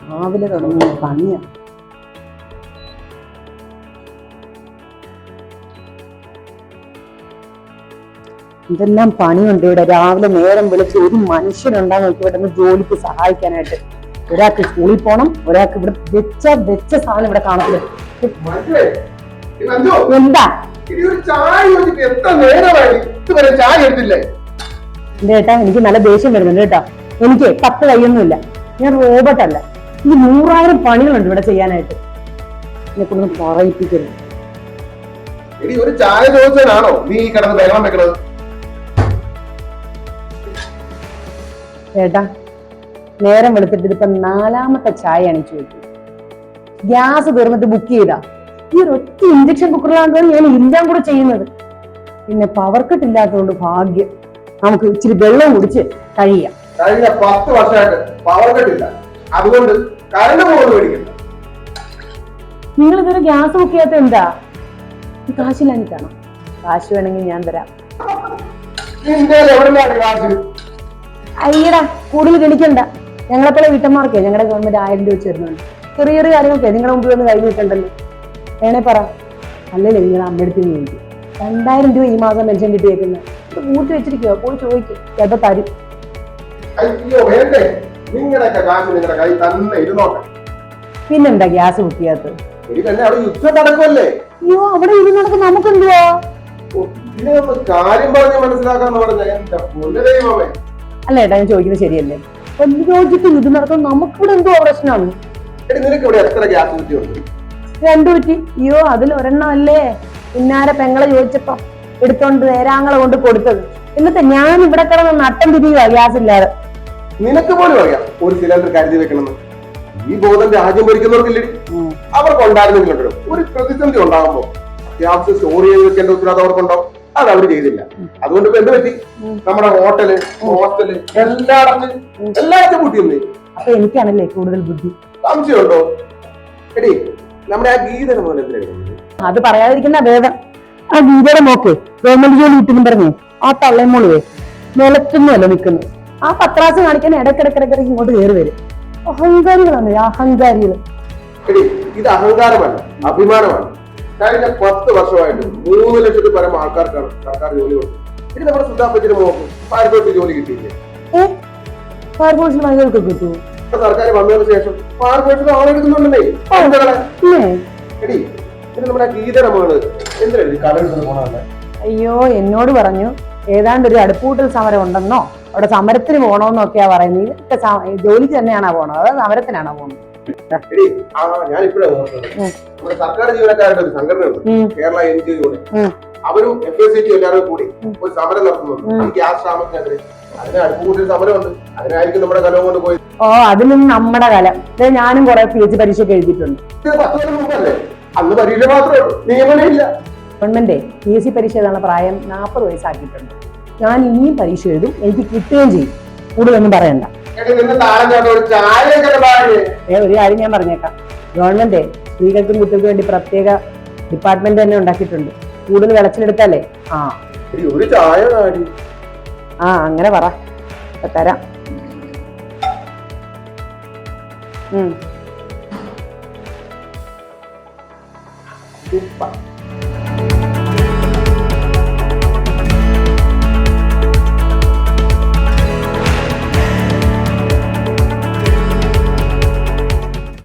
രാവിലെ തുടങ്ങുന്ന പണിയാ. ഇതെല്ലാം പണിയുണ്ട് ഇവിടെ. രാവിലെ നേരം വിളിച്ച് ഒരു മനുഷ്യനുണ്ടാകും നോക്കി ഇവിടെ ജോലിക്ക് സഹായിക്കാനായിട്ട്. ഒരാൾക്ക് സ്കൂളിൽ പോകണം, ഒരാൾക്ക് ഇവിടെ വെച്ച സാധനം ഇവിടെ കാണത്തില്ല. എന്താ ചേട്ടാ, എനിക്ക് നല്ല ദേഷ്യം വരുന്നുണ്ട് കേട്ടോ. എനിക്ക് 10 കൈയൊന്നുമില്ല, ഞാൻ റോബോട്ടല്ല. ഈ 100,000 പണികളുണ്ട് ഇവിടെ ചെയ്യാനായിട്ട്. എന്നെ കൊണ്ടൊന്നും പറയിപ്പിക്കരുത്. ഒരു ചായ ചോദിച്ചാണോ നീ കിടന്ന് വെള്ളം വെക്കണത്? ചേട്ടാ, നേരം വെളുത്തിട്ട് ഇപ്പൊ 4ാമത്തെ ചായയാണ് ചോദിക്കുന്നത്. ഗ്യാസ് തീർന്നിട്ട് ബുക്ക് ചെയ്താ. ഈ ഒറ്റ ഇൻഡക്ഷൻ കുക്കറിലാണ് ഞാൻ എല്ലാം കൂടെ ചെയ്യുന്നത്. പിന്നെ പവർ കട്ട് ഇല്ലാത്തതുകൊണ്ട് ഭാഗ്യം, നമുക്ക് ഇച്ചിരി വെള്ളം കുടിച്ച് കഴിയാം. കഴിഞ്ഞ 10 വർഷമായിട്ട് പവർ കട്ട് ഇല്ല, അതുകൊണ്ട് കറണ്ട് പോകുന്നു മേടിക്കണ്ട. നിങ്ങൾ ഇതുവരെ ഗ്യാസ് ബുക്ക് ചെയ്യാത്ത എന്താ? ഈ കാശില്ലാഞ്ഞിട്ടാണോ? കാശ് വേണമെങ്കിൽ ഞാൻ തരാം. അയ്യടാ, കൂടുതൽ ഗണിക്കണ്ട. ഞങ്ങളെപ്പോലെ വീട്ടമ്മമാർക്കേ ഞങ്ങളുടെ ഗവൺമെന്റ് 1000 രൂപ വെച്ച് തരുന്നുണ്ട്. ചെറിയ ചെറിയ കാര്യങ്ങളൊക്കെ നിങ്ങളുടെ മുമ്പിൽ ഒന്ന് കഴിഞ്ഞു വെക്കണ്ടല്ലോ. വേണേ പറ, അല്ലല്ലേ നിങ്ങളുടെ അമ്മയെടുത്ത് ചോദിക്കും. 2000 രൂപ ഈ മാസം പെൻഷൻ കിട്ടിയേക്കുന്നത് കൂട്ടി വെച്ചിരിക്കുക. പോയി ചോദിക്കും, ചിലപ്പോ തരും. പിന്നെന്താ ഗ്യാസ് ബുക്ക് ചെയ്യാത്തത്? അയ്യോ, അവിടെ ഇരുന്നൊക്കെ നമുക്കെന്തുവാ? അല്ല ഏട്ടാ, ഞാൻ ചോദിക്കുന്നത് ശരിയല്ലേ? ചോദിച്ചിട്ട് ഇത് നടക്കും. നമുക്കിവിടെ എന്തോ പ്രശ്നമാണ്. 2 കുറ്റി. അയ്യോ, അതിൽ ഒരെണ്ണം അല്ലേ പിന്നാരെ പെങ്ങളെ ചോദിച്ചപ്പോ എടുത്തോണ്ട് നേരാങ്ങളെ കൊണ്ട് കൊടുത്തത്. എന്നിട്ട് ഞാൻ ഇവിടെ കിടന്ന് നട്ടം തിരിയുക ഗ്യാസ് ഇല്ലാതെ. നിനക്ക് പോലും അറിയാം ഒരു സിലിണ്ടർ കരുതി വെക്കണമെന്ന്. ഈ ബോധം രാജ്യം ഭരിക്കുന്നവർക്കില്ലേ? അവർക്ക് ഉണ്ടായിരുന്നെങ്കിലും ഒരു പ്രതിസന്ധി ഉണ്ടാകുമ്പോ ഗ്യാസ് സ്റ്റോർ ചെയ്ത് വെക്കേണ്ട ഉത്തരവാദിത്തം അവർക്കുണ്ടോ? അത് അവർ ചെയ്തില്ല. അതുകൊണ്ട് ഇപ്പൊ എന്ത് പറ്റി? നമ്മുടെ ഹോട്ടല്, ഹോസ്റ്റല് എല്ലായിടത്തും കൂട്ടിയൊന്നേ. അപ്പൊ എനിക്കാണല്ലേ കൂടുതൽ ബുദ്ധി. സംശയമുണ്ടോ? എടി, നമ്മുടെ ആ ഗീതയുടെ പോലെ എന്തിനാണ്? അത് പറയാതിരിക്കുന്ന ഭേദം. ആ ഗീതയുടെ നോക്ക് ഗവൺമെന്റ് ജോലി കിട്ടുന്നു പറഞ്ഞേ ആ തള്ളേമോളുവേ നിലത്തുന്നല്ല നിൽക്കുന്നു. ആ പത്രാസ് കാണിക്കാൻ ഇടക്കിടക്കിടക്കിടക്ക് ഇങ്ങോട്ട് കയറി വരും. അഹങ്കാരികളാണ്, അഹങ്കാരികൾ. എടി, ഇത് അഹങ്കാരമല്ല, അഭിമാനമാണ്. കഴിഞ്ഞ 10 വർഷമായിട്ട് 3 ലക്ഷത്തിൽ പരം ആൾക്കാർക്കാണ് സർക്കാർ ജോലി കൊടുത്തത്. ഇനി നമ്മുടെ സുധാപ്പത്തിന് മോക്കും ഫയർഫോഴ്സിൽ ജോലി കിട്ടിയില്ലേ? ഫയർഫോഴ്സിൽ മഹിളകൾക്ക് കിട്ടൂ. സർക്കാർ വന്നതിന് ശേഷം ഫയർഫോഴ്സിൽ ആളെടുക്കുന്നുണ്ടെന്നേ. എടി, ഇത് നമ്മുടെ ഗീതയുടെ മകള് എന്തിനാണ് കടലിൽ പോണതല്ലേ? അയ്യോ, എന്നോട് പറഞ്ഞു ഏതാണ്ട് ഒരു അടുപ്പൂട്ടൽ സമരം ഉണ്ടെന്നോ അവിടെ സമരത്തിന് പോണോന്നൊക്കെയാ പറയുന്നത്. ഇതൊക്കെ ജോലിക്ക് തന്നെയാണോ പോണത്, അതോ സമരത്തിനാണോ പോണത്? ഞാൻ ഇപ്പോഴാണ് ഓർത്തത്, നമ്മുടെ സർക്കാർ ജീവനക്കാരുടെ ഒരു സംഘടനയുണ്ട്, കേരള NGO യൂണിയൻ. അവരും FACT എല്ലാവരും കൂടി ഒരു സമരം നടത്തുന്നുണ്ട് ഗ്യാസ് ക്ഷാമത്തിനെതിരെ. അതിന് അടുപ്പൂട്ടൽ സമരമുണ്ട്. അതിനായിരിക്കും നമ്മുടെ കലം കൊണ്ട് പോയി. ഓ, അതിലും നമ്മുടെ കലം. ഞാനും കുറെ PH പരീക്ഷയ്ക്ക് എഴുതിയിട്ടുണ്ട്. 10 വർഷം മുമ്പല്ലേ? അന്ന് പരീക്ഷ മാത്രമേ ഉള്ളൂ, നിയമനം ഇല്ല. ഗവൺമെന്റ് PSC പരീക്ഷ എഴുതാനുള്ള പ്രായം 40 വയസ്സാക്കിയിട്ടുണ്ട്. ഞാൻ ഇനിയും പരീക്ഷ എഴുതും, എനിക്ക് കിട്ടുകയും ചെയ്യും. കൂടുതലൊന്നും പറയണ്ട. ഒരു കാര്യം ഞാൻ പറഞ്ഞേക്കാം, ഗവൺമെന്റ് സ്ത്രീകൾക്കും കുട്ടികൾക്കും വേണ്ടി പ്രത്യേക ഡിപ്പാർട്ട്മെന്റ് തന്നെ ഉണ്ടാക്കിയിട്ടുണ്ട്. കൂടുതൽ വിളച്ചിലെടുത്താലേ അങ്ങനെ പറ, തരാം.